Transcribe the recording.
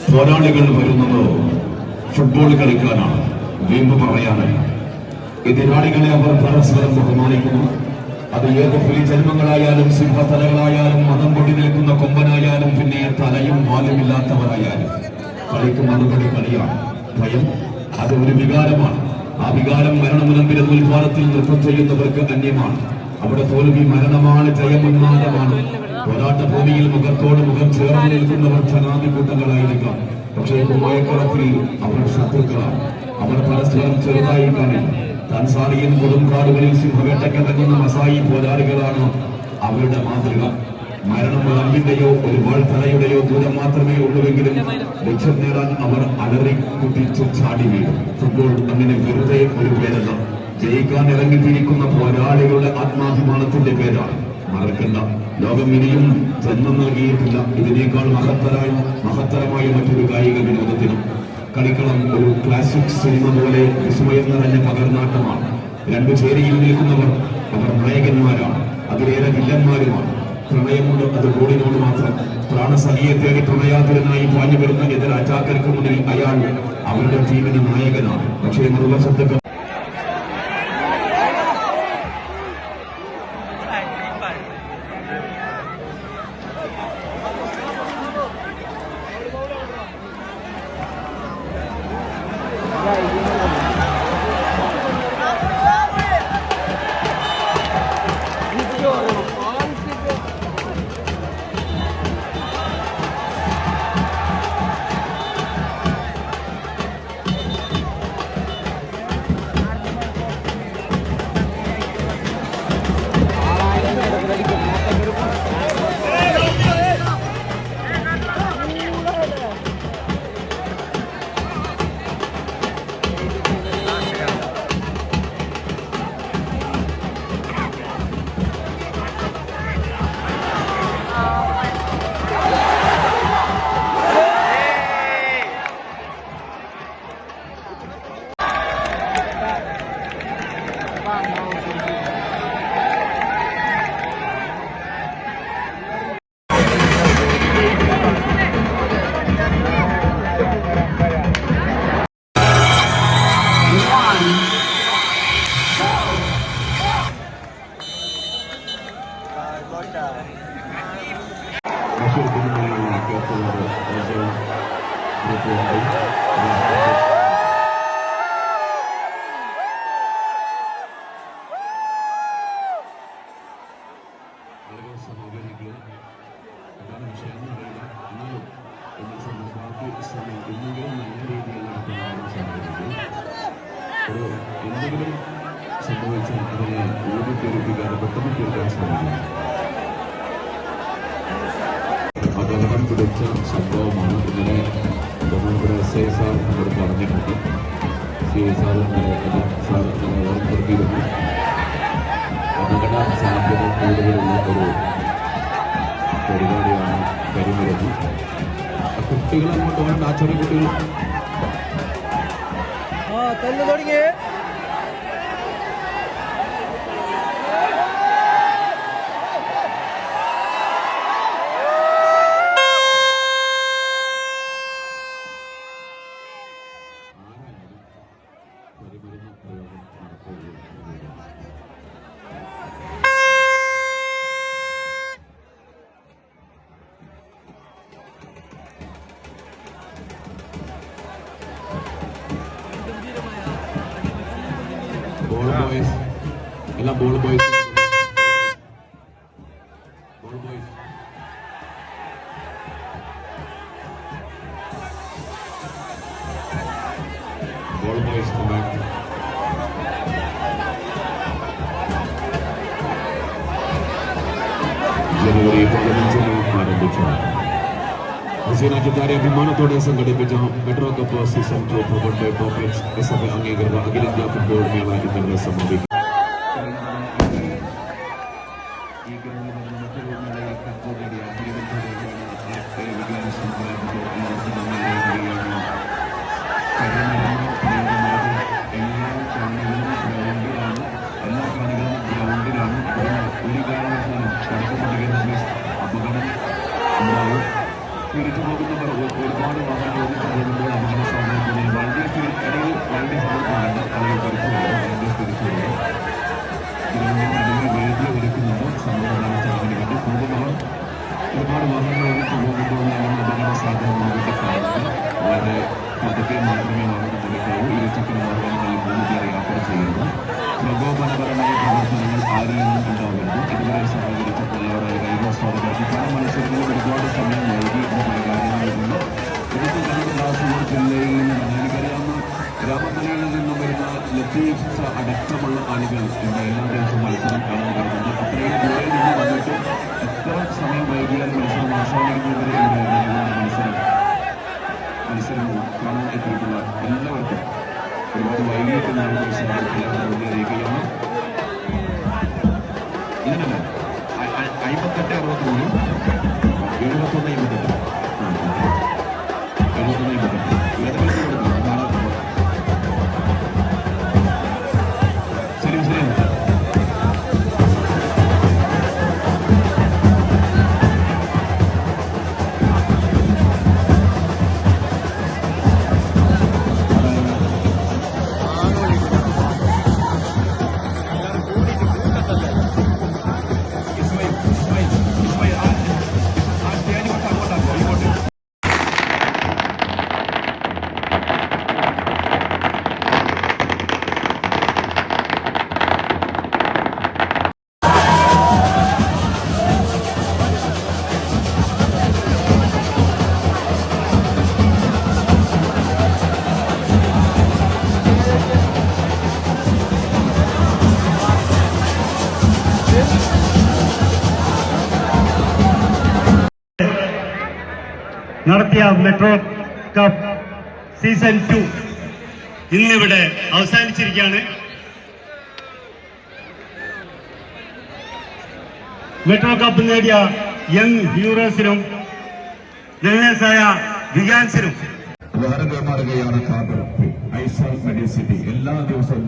പോരാളികൾ വരുന്നത് ഫുട്ബോൾ കളിക്കാനാണ്, വീമ്പ് പറയാനാണ്. എതിരാളികളെ അവർ പരസ്പരം ബഹുമാനിക്കുന്നു. അത് ഏത് പുലിജന്മങ്ങളായാലും സിംഹതലകളായാലും മതം പൊടി നിൽക്കുന്ന കൊമ്പനായാലും പിന്നെ തലയും വാലുമില്ലാത്തവരായാലും കളിക്കും മറുപടി കളിയാണ്. ഭയം അത് ഒരു വികാരമാണ്. ആ വികാരം മരണമുനമ്പിലെ ഉത്പാദത്തിൽ നൃത്തം ചെയ്യുന്നവർക്ക് അന്യമാണ്. അവിടെ തോൽവി മരണമാണ്, ജയമുന്മാദമാണ്. പോരാട്ട ഭൂമിയിൽ മുഖത്തോട് മുഖം ചേർന്ന് നിൽക്കുന്നവർ ജനാധികൂട്ടങ്ങളായിരിക്കാം. പക്ഷേ കുമ്മായക്കുളത്തിൽ അവർ ശത്രുക്കളാണ്. അവർ പരസ്പരം ചെറുതായി കാണും. തൻസാറിയൻ കൊടുങ്കാടുകളിൽ സിംഹവേട്ടയ്ക്കിറങ്ങുന്ന മസായി പോരാളികളാണ് അവരുടെ മാതൃക. മരണം അമ്പിന്റെയോ ഒരു വാൾത്തലയുടെയോ ദൂരം മാത്രമേ ഉള്ളുവെങ്കിലും ലക്ഷ്യം നേടാൻ അവർ അലറി കുട്ടിച്ചു ചാടി വീഴും. ഫുട്ബോൾ അങ്ങനെ വെറുതെ ഒരു പേരല്ല, ജയിക്കാൻ ഇറങ്ങിത്തിരിക്കുന്ന പോരാളികളുടെ ആത്മാഭിമാനത്തിന്റെ പേരാണ്. മറക്കണ്ട, ലോകം ഇനിയും ജന്മം നൽകിയിട്ടില്ല ഇതിനേക്കാൾ മഹത്തരമായ മറ്റൊരു കായിക വിനോദത്തിനും. കളിക്കളം ഒരു ക്ലാസിക് സിനിമ പോലെ വിസ്മയം നിറഞ്ഞ പകർനാട്ടമാണ്. രണ്ടു ചേരിയിൽ നിൽക്കുന്നവർ അവർ നായകന്മാരാണ്, അതിലേറെ വില്ലന്മാരുമാണ്. പ്രണയമുണ്ട്, അത് ഗോളിനോട് മാത്രം. പ്രാണസഖിയെ തേടി പ്രണയാതുരനായി പാഞ്ഞു വരുന്ന എതിർ അറ്റാക്കർക്ക് മുന്നിൽ അയാൾ അവരുടെ ടീമിന് നായകനാണ്. പക്ഷേ മറുവശത്ത് എന്തെങ്കിലും സംഭവിച്ചാൽ അതിനെ ഊതിപ്പെരുപ്പിക്കാതെ പെട്ടെന്ന് തീർക്കാൻ ശ്രമിക്കും. അപകടം പിടിച്ച സംഭവമാണ്. ഇന്നലെ ബഹുമാനപ്പെട്ട എസ് ഐ സാർ എന്നോട് പറഞ്ഞിട്ടുണ്ട്. സി ഐ സാർ സാർ ഓർമ്മപ്പെടുത്തിയിരുന്നു. അപകട സാധ്യത കൂടുതലുള്ള ഒരു പരിപാടിയാണ് കരിമരുന്ന്. കുട്ടികൾ അങ്ങോട്ട് വേണ്ട, ആ ചെറിയ കുട്ടികൾ തുടങ്ങി. എല്ലാം ബോൾ ബോയ്സ് ജനുവരി 15 ആരംഭിച്ച ഹസീന ചിത്താരെ അഭിമാനത്തോടെ സംഘടിപ്പിച്ച metro cup season 2 powered by topics S F. അംഗീകൃത അഖിലേന്ത്യാ ഫുട്ബോൾ മേള ഇന്നലെ സമാപിക്കും. തിരിച്ചു പോകുന്നവർ ഒരുപാട് വാഹനങ്ങൾ ഒന്നിച്ചു പോകുമ്പോൾ അപകട സാധ്യതകളിൽ വളരെ ഇടയിൽ വളരെ സമ്മർദ്ദമുണ്ട് കളികൾ തിരിച്ചു വളരെ തിരിച്ചു ഗ്രൗണ്ടിൽ വേദി ഒരുക്കുന്നുണ്ട് സമ്മർദ്ദ ചടങ്ങിന് വേണ്ടി പോകുന്നവർ ഒരുപാട് വാഹനങ്ങൾ ഒന്നിച്ചു പോകുമ്പോഴാണ് അപകട സാധ്യത നമുക്ക് കാണുന്നത്. വളരെ പതുക്കെ മാത്രമേ വാഹനത്തിലേക്കാവൂ. ഇരുചക്ര വാഹനങ്ങളിൽ 3 പേർ യാത്ര ചെയ്യുന്നു. പ്രകോപനപരമായ പ്രവർത്തനങ്ങൾ ആരിൽ നിന്നും ഉണ്ടാവരുത്. ഇതുവരെ സഹകരിച്ച നല്ലവരായ കൈകോസ്വാദകർക്ക് പല മത്സരങ്ങളും ഒരുപാട് സമയം നൽകി എന്ന പല കാര്യങ്ങളുണ്ട്. എനിക്ക് കണ്ണൂർ കാസർഗോഡ് ജില്ലയിൽ നിന്നും എനിക്കറിയാവുന്ന ഗ്രാമത്തലയിൽ നിന്നും വരുന്ന ലത്തീഫ് അടക്കമുള്ള ആളുകൾ ഇവിടെ എല്ലാ ദിവസവും മത്സരം കാണാൻ വരുന്നുണ്ട്. അത്രയും ദൂരെ നിന്ന് വന്നിട്ട് എത്ര സമയം വൈകിയാൽ മത്സരം അവസാനിക്കുന്നവരെ മത്സരം കാണാൻ എത്തിയിട്ടുള്ള എല്ലാവർക്കും ഒരുപാട് വൈകിട്ട് മുന്നേറിയുകയാണ്. ഇതിനല്ല 58-63 71-58 ശരി ശരി നടത്തിയ മെട്രോ കപ്പ് സീസൺ 2 ഇന്നിവിടെ അവസാനിച്ചിരിക്കുകയാണ്. മെട്രോ കപ്പ് നേടിയ യങ് ഹീറോസിനും നെല്ലേസായ വികാൻസിനും വേറെ കൈമാറുകയാണ് ഐസാൾ മെഡിസിറ്റി എല്ലാ ദിവസവും